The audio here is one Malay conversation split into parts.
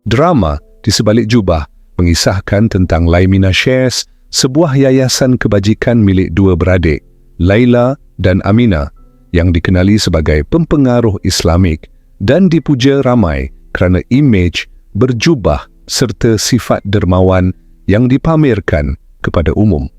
Drama di sebalik jubah mengisahkan tentang Laimina Shares, sebuah yayasan kebajikan milik dua beradik, Laila dan Amina, yang dikenali sebagai pempengaruh Islamik dan dipuja ramai kerana imej berjubah serta sifat dermawan yang dipamerkan kepada umum.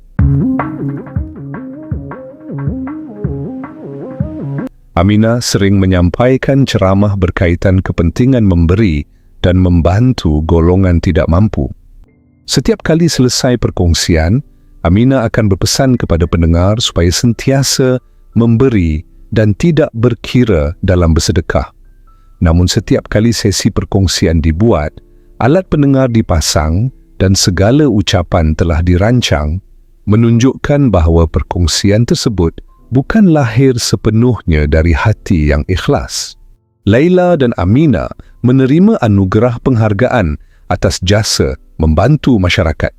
Amina sering menyampaikan ceramah berkaitan kepentingan memberi dan membantu golongan tidak mampu. Setiap kali selesai perkongsian, Amina akan berpesan kepada pendengar supaya sentiasa memberi dan tidak berkira dalam bersedekah. Namun setiap kali sesi perkongsian dibuat, alat pendengar dipasang dan segala ucapan telah dirancang, menunjukkan bahawa perkongsian tersebut bukan lahir sepenuhnya dari hati yang ikhlas. Laila dan Amina menerima anugerah penghargaan atas jasa membantu masyarakat.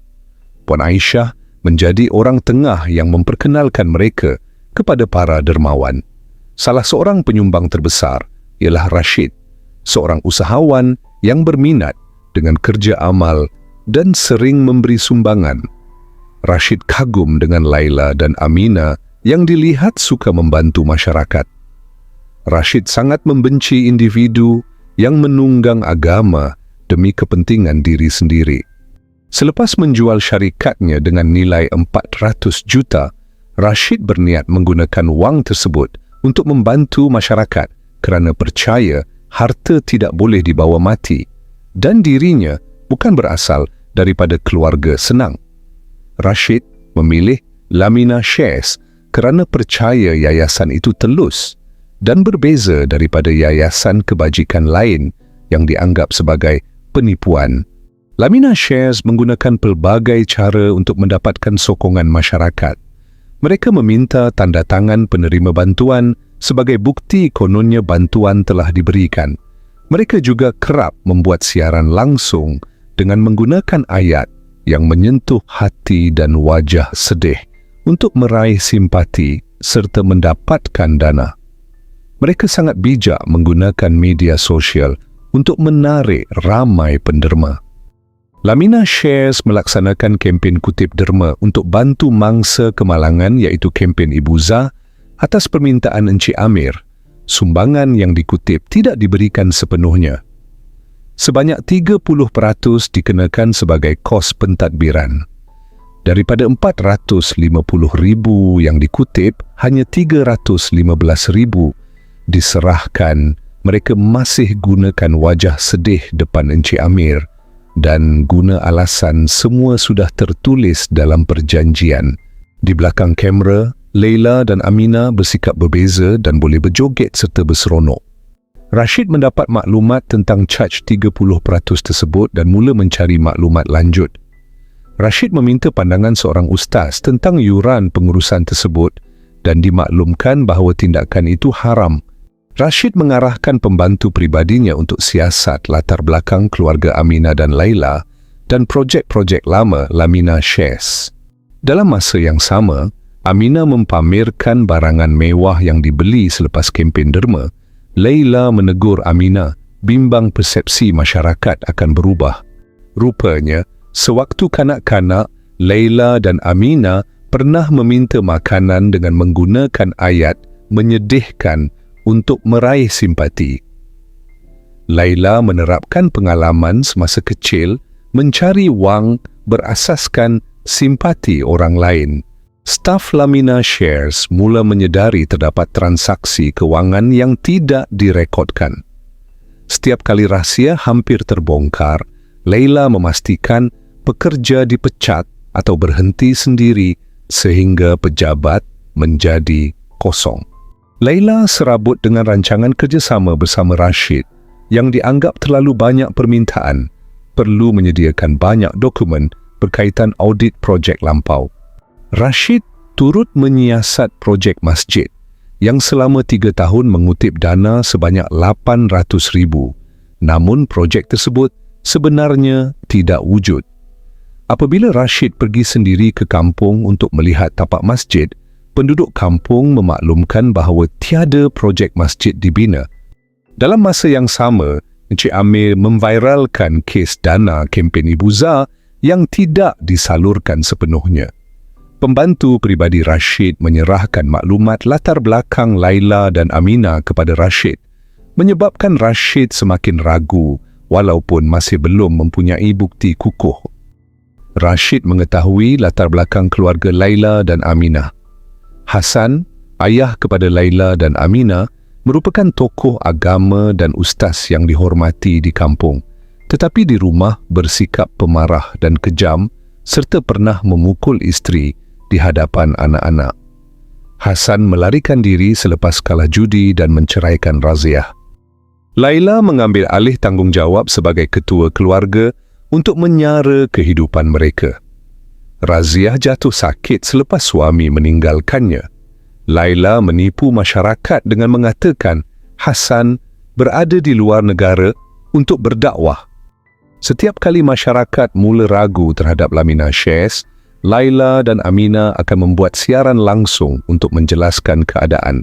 Puan Aisyah menjadi orang tengah yang memperkenalkan mereka kepada para dermawan. Salah seorang penyumbang terbesar ialah Rashid, seorang usahawan yang berminat dengan kerja amal dan sering memberi sumbangan. Rashid kagum dengan Laila dan Amina yang dilihat suka membantu masyarakat. Rashid sangat membenci individu yang menunggang agama demi kepentingan diri sendiri. Selepas menjual syarikatnya dengan nilai 400 juta, Rashid berniat menggunakan wang tersebut untuk membantu masyarakat kerana percaya harta tidak boleh dibawa mati dan dirinya bukan berasal daripada keluarga senang. Rashid memilih Laimina Shares kerana percaya yayasan itu telus dan berbeza daripada yayasan kebajikan lain yang dianggap sebagai penipuan. Laimina Shares menggunakan pelbagai cara untuk mendapatkan sokongan masyarakat. Mereka meminta tanda tangan penerima bantuan sebagai bukti kononnya bantuan telah diberikan. Mereka juga kerap membuat siaran langsung dengan menggunakan ayat yang menyentuh hati dan wajah sedih untuk meraih simpati serta mendapatkan dana. Mereka sangat bijak menggunakan media sosial untuk menarik ramai penderma. Laimina Shares melaksanakan kempen kutip derma untuk bantu mangsa kemalangan iaitu kempen Ibu Zah atas permintaan Encik Amir. Sumbangan yang dikutip tidak diberikan sepenuhnya. Sebanyak 30% dikenakan sebagai kos pentadbiran. Daripada 450,000 yang dikutip, hanya 315,000 diserahkan. Mereka masih gunakan wajah sedih depan Encik Amir dan guna alasan semua sudah tertulis dalam perjanjian. Di belakang kamera, Laila dan Amina bersikap berbeza dan boleh berjoget serta berseronok. Rashid mendapat maklumat tentang caj 30% tersebut dan mula mencari maklumat lanjut. Rashid meminta pandangan seorang ustaz tentang yuran pengurusan tersebut dan dimaklumkan bahawa tindakan itu haram. Rashid mengarahkan pembantu pribadinya untuk siasat latar belakang keluarga Amina dan Laila dan projek-projek lama Laimina Shares. Dalam masa yang sama, Amina mempamerkan barangan mewah yang dibeli selepas kempen derma. Laila menegur Amina, bimbang persepsi masyarakat akan berubah. Rupanya, sewaktu kanak-kanak, Laila dan Amina pernah meminta makanan dengan menggunakan ayat menyedihkan untuk meraih simpati. Laila menerapkan pengalaman semasa kecil mencari wang berasaskan simpati orang lain. Staf Laimina Shares mula menyedari terdapat transaksi kewangan yang tidak direkodkan. Setiap kali rahsia hampir terbongkar, Laila memastikan pekerja dipecat atau berhenti sendiri sehingga pejabat menjadi kosong. Laila serabut dengan rancangan kerjasama bersama Rashid yang dianggap terlalu banyak permintaan, perlu menyediakan banyak dokumen berkaitan audit projek lampau. Rashid turut menyiasat projek masjid yang selama 3 tahun mengutip dana sebanyak 800,000. Namun projek tersebut sebenarnya tidak wujud. Apabila Rashid pergi sendiri ke kampung untuk melihat tapak masjid, penduduk kampung memaklumkan bahawa tiada projek masjid dibina. Dalam masa yang sama, Encik Amir memviralkan kes dana kempen Ibu Zah yang tidak disalurkan sepenuhnya. Pembantu peribadi Rashid menyerahkan maklumat latar belakang Laila dan Aminah kepada Rashid, menyebabkan Rashid semakin ragu walaupun masih belum mempunyai bukti kukuh. Rashid mengetahui latar belakang keluarga Laila dan Aminah. Hasan, ayah kepada Laila dan Aminah, merupakan tokoh agama dan ustaz yang dihormati di kampung, tetapi di rumah bersikap pemarah dan kejam serta pernah memukul isteri di hadapan anak-anak. Hasan melarikan diri selepas kalah judi dan menceraikan Raziah. Laila mengambil alih tanggungjawab sebagai ketua keluarga untuk menyara kehidupan mereka. Raziah jatuh sakit selepas suami meninggalkannya. Laila menipu masyarakat dengan mengatakan Hasan berada di luar negara untuk berdakwah. Setiap kali masyarakat mula ragu terhadap Laminah Shares, Laila dan Aminah akan membuat siaran langsung untuk menjelaskan keadaan.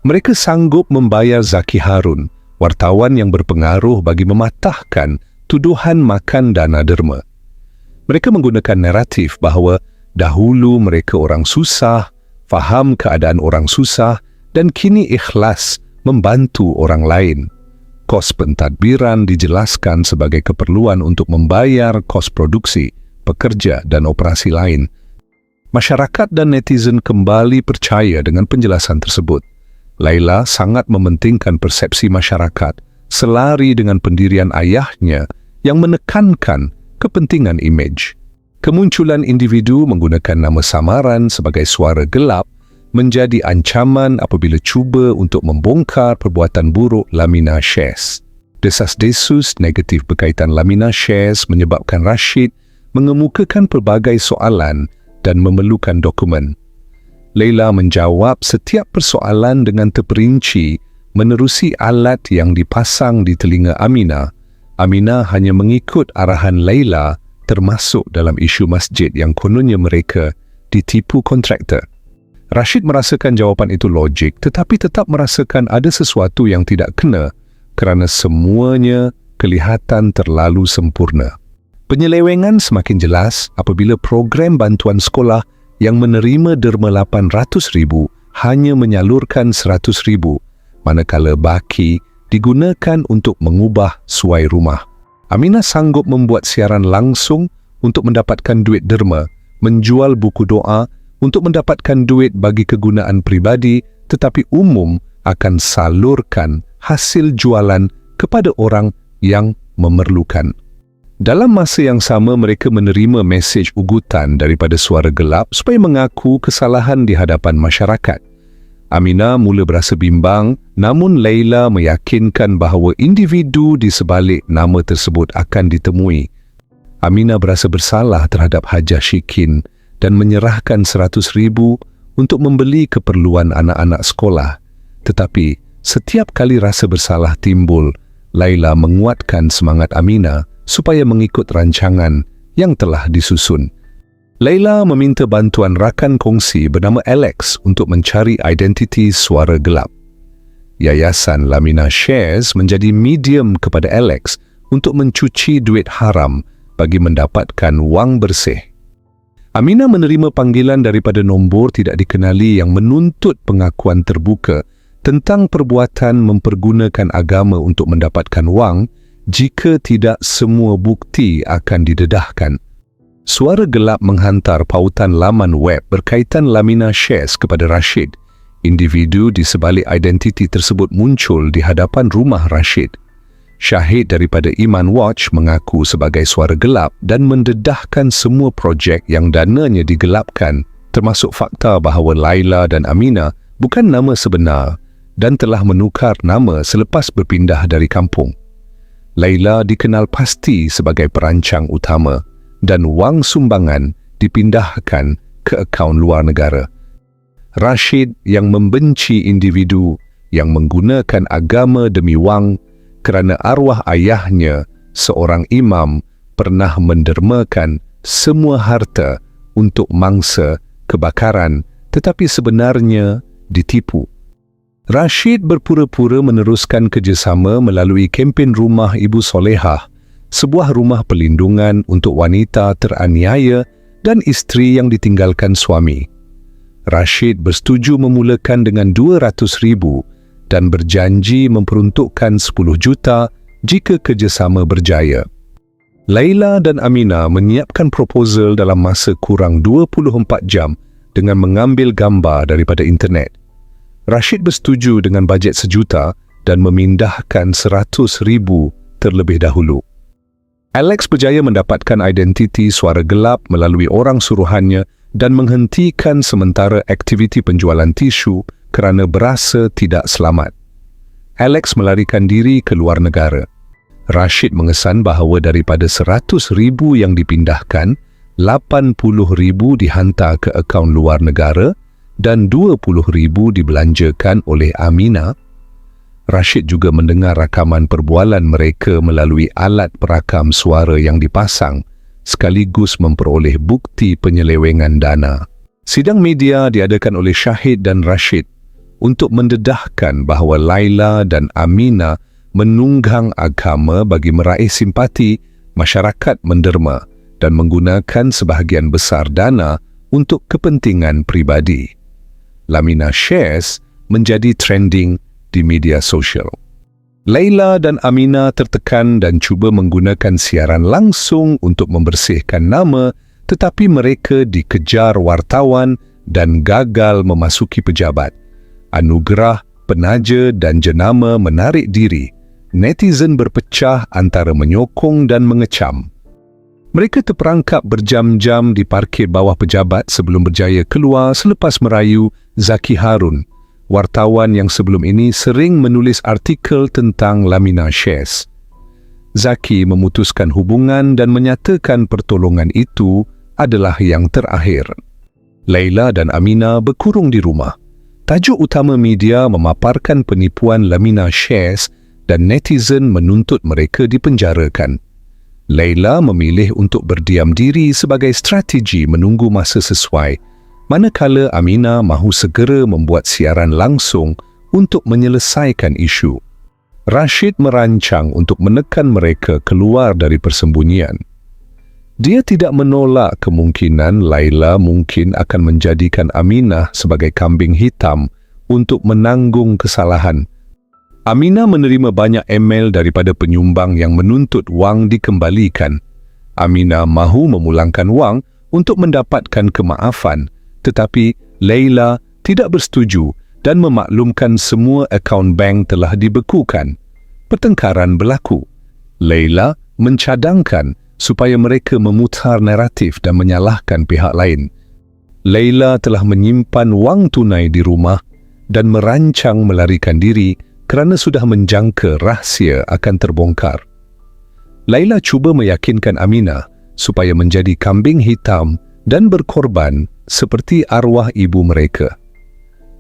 Mereka sanggup membayar Zaki Harun, wartawan yang berpengaruh, bagi mematahkan tuduhan makan dana derma. Mereka menggunakan naratif bahawa dahulu mereka orang susah, faham keadaan orang susah dan kini ikhlas membantu orang lain. Kos pentadbiran dijelaskan sebagai keperluan untuk membayar kos produksi, pekerja dan operasi lain. Masyarakat dan netizen kembali percaya dengan penjelasan tersebut. Laila sangat mementingkan persepsi masyarakat selari dengan pendirian ayahnya yang menekankan kepentingan imej. Kemunculan individu menggunakan nama samaran sebagai suara gelap menjadi ancaman apabila cuba untuk membongkar perbuatan buruk Laminah Shares. Desas-desus negatif berkaitan Laminah Shares menyebabkan Rashid mengemukakan pelbagai soalan dan memerlukan dokumen. Laila menjawab setiap persoalan dengan terperinci menerusi alat yang dipasang di telinga Aminah. Aminah hanya mengikut arahan Laila, termasuk dalam isu masjid yang kononnya mereka ditipu kontraktor. Rashid merasakan jawapan itu logik, tetapi tetap merasakan ada sesuatu yang tidak kena kerana semuanya kelihatan terlalu sempurna. Penyelewengan semakin jelas apabila program bantuan sekolah yang menerima derma 800,000 hanya menyalurkan 100,000, manakala baki digunakan untuk mengubah suai rumah. Aminah sanggup membuat siaran langsung untuk mendapatkan duit derma, menjual buku doa untuk mendapatkan duit bagi kegunaan pribadi, tetapi umum akan salurkan hasil jualan kepada orang yang memerlukan. Dalam masa yang sama, mereka menerima mesej ugutan daripada suara gelap supaya mengaku kesalahan di hadapan masyarakat. Aminah mula berasa bimbang, namun Laila meyakinkan bahawa individu di sebalik nama tersebut akan ditemui. Aminah berasa bersalah terhadap Hajah Shikin dan menyerahkan 100,000 untuk membeli keperluan anak-anak sekolah. Tetapi setiap kali rasa bersalah timbul, Laila menguatkan semangat Aminah supaya mengikut rancangan yang telah disusun. Laila meminta bantuan rakan kongsi bernama Alex untuk mencari identiti suara gelap. Yayasan Laminah Shares menjadi medium kepada Alex untuk mencuci duit haram bagi mendapatkan wang bersih. Aminah menerima panggilan daripada nombor tidak dikenali yang menuntut pengakuan terbuka tentang perbuatan mempergunakan agama untuk mendapatkan wang jika tidak semua bukti akan didedahkan. Suara gelap menghantar pautan laman web berkaitan Laminah Shares kepada Rashid. Individu di sebalik identiti tersebut muncul di hadapan rumah Rashid. Syahid daripada Iman Watch mengaku sebagai suara gelap dan mendedahkan semua projek yang dananya digelapkan, termasuk fakta bahawa Laila dan Aminah bukan nama sebenar dan telah menukar nama selepas berpindah dari kampung. Laila dikenal pasti sebagai perancang utama dan wang sumbangan dipindahkan ke akaun luar negara. Rashid yang membenci individu yang menggunakan agama demi wang kerana arwah ayahnya, seorang imam, pernah mendermakan semua harta untuk mangsa kebakaran tetapi sebenarnya ditipu. Rashid berpura-pura meneruskan kerjasama melalui kempen Rumah Ibu Solehah, sebuah rumah pelindungan untuk wanita teraniaya dan isteri yang ditinggalkan suami. Rashid bersetuju memulakan dengan 200,000 dan berjanji memperuntukkan 10 juta jika kerjasama berjaya. Laila dan Amina menyiapkan proposal dalam masa kurang 24 jam dengan mengambil gambar daripada internet. Rashid bersetuju dengan bajet 1 juta dan memindahkan 100,000 terlebih dahulu. Alex berjaya mendapatkan identiti suara gelap melalui orang suruhannya dan menghentikan sementara aktiviti penjualan tisu kerana berasa tidak selamat. Alex melarikan diri ke luar negara. Rashid mengesan bahawa daripada 100,000 yang dipindahkan, 80,000 dihantar ke akaun luar negara dan 20,000 dibelanjakan oleh Amina. Rashid juga mendengar rakaman perbualan mereka melalui alat perakam suara yang dipasang, sekaligus memperoleh bukti penyelewengan dana. Sidang media diadakan oleh Syahid dan Rashid untuk mendedahkan bahawa Laila dan Amina menunggang agama bagi meraih simpati masyarakat menderma dan menggunakan sebahagian besar dana untuk kepentingan pribadi. Lamina Shares menjadi trending di media sosial. Laila dan Amina tertekan dan cuba menggunakan siaran langsung untuk membersihkan nama, tetapi mereka dikejar wartawan dan gagal memasuki pejabat. Anugerah, penaja dan jenama menarik diri. Netizen berpecah antara menyokong dan mengecam. Mereka terperangkap berjam-jam di parkir bawah pejabat sebelum berjaya keluar selepas merayu Zaki Harun, wartawan yang sebelum ini sering menulis artikel tentang Lamina Shares. Zaki memutuskan hubungan dan menyatakan pertolongan itu adalah yang terakhir. Laila dan Amina berkurung di rumah. Tajuk utama media memaparkan penipuan Lamina Shares dan netizen menuntut mereka dipenjarakan. Laila memilih untuk berdiam diri sebagai strategi menunggu masa sesuai, manakala Amina mahu segera membuat siaran langsung untuk menyelesaikan isu. Rashid merancang untuk menekan mereka keluar dari persembunyian. Dia tidak menolak kemungkinan Laila mungkin akan menjadikan Amina sebagai kambing hitam untuk menanggung kesalahan. Amina menerima banyak email daripada penyumbang yang menuntut wang dikembalikan. Amina mahu memulangkan wang untuk mendapatkan kemaafan, tetapi Laila tidak bersetuju dan memaklumkan semua akaun bank telah dibekukan. Pertengkaran berlaku. Laila mencadangkan supaya mereka memutar naratif dan menyalahkan pihak lain. Laila telah menyimpan wang tunai di rumah dan merancang melarikan diri kerana sudah menjangka rahsia akan terbongkar. Laila cuba meyakinkan Amina supaya menjadi kambing hitam dan berkorban seperti arwah ibu mereka.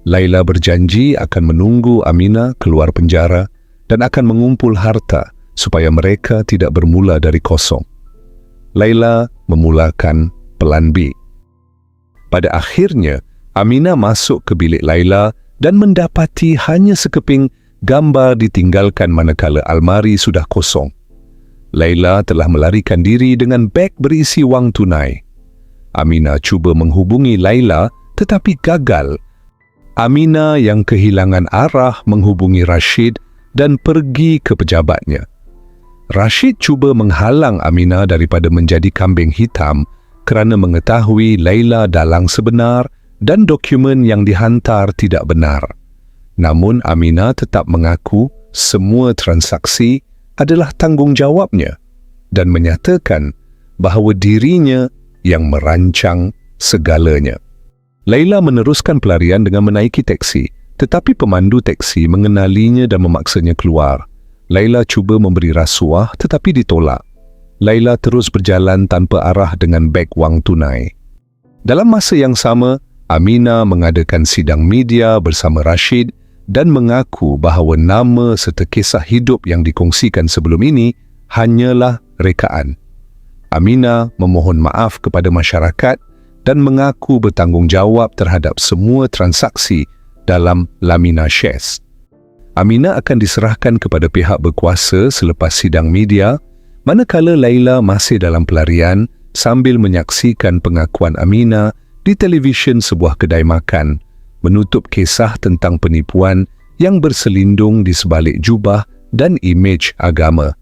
Laila berjanji akan menunggu Amina keluar penjara dan akan mengumpul harta supaya mereka tidak bermula dari kosong. Laila memulakan pelan B. Pada akhirnya, Amina masuk ke bilik Laila dan mendapati hanya sekeping gambar ditinggalkan manakala almari sudah kosong. Laila telah melarikan diri dengan beg berisi wang tunai. Amina cuba menghubungi Laila tetapi gagal. Amina yang kehilangan arah menghubungi Rashid dan pergi ke pejabatnya. Rashid cuba menghalang Amina daripada menjadi kambing hitam kerana mengetahui Laila dalang sebenar dan dokumen yang dihantar tidak benar. Namun Amina tetap mengaku semua transaksi adalah tanggungjawabnya dan menyatakan bahawa dirinya yang merancang segalanya. Laila meneruskan pelarian dengan menaiki teksi, tetapi pemandu teksi mengenalinya dan memaksanya keluar. Laila cuba memberi rasuah tetapi ditolak. Laila terus berjalan tanpa arah dengan beg wang tunai. Dalam masa yang sama, Amina mengadakan sidang media bersama Rashid dan mengaku bahawa nama serta kisah hidup yang dikongsikan sebelum ini hanyalah rekaan. Amina memohon maaf kepada masyarakat dan mengaku bertanggungjawab terhadap semua transaksi dalam Lamina Shares. Aminah akan diserahkan kepada pihak berkuasa selepas sidang media, manakala Laila masih dalam pelarian sambil menyaksikan pengakuan Aminah di televisyen sebuah kedai makan, menutup kisah tentang penipuan yang berselindung di sebalik jubah dan imej agama.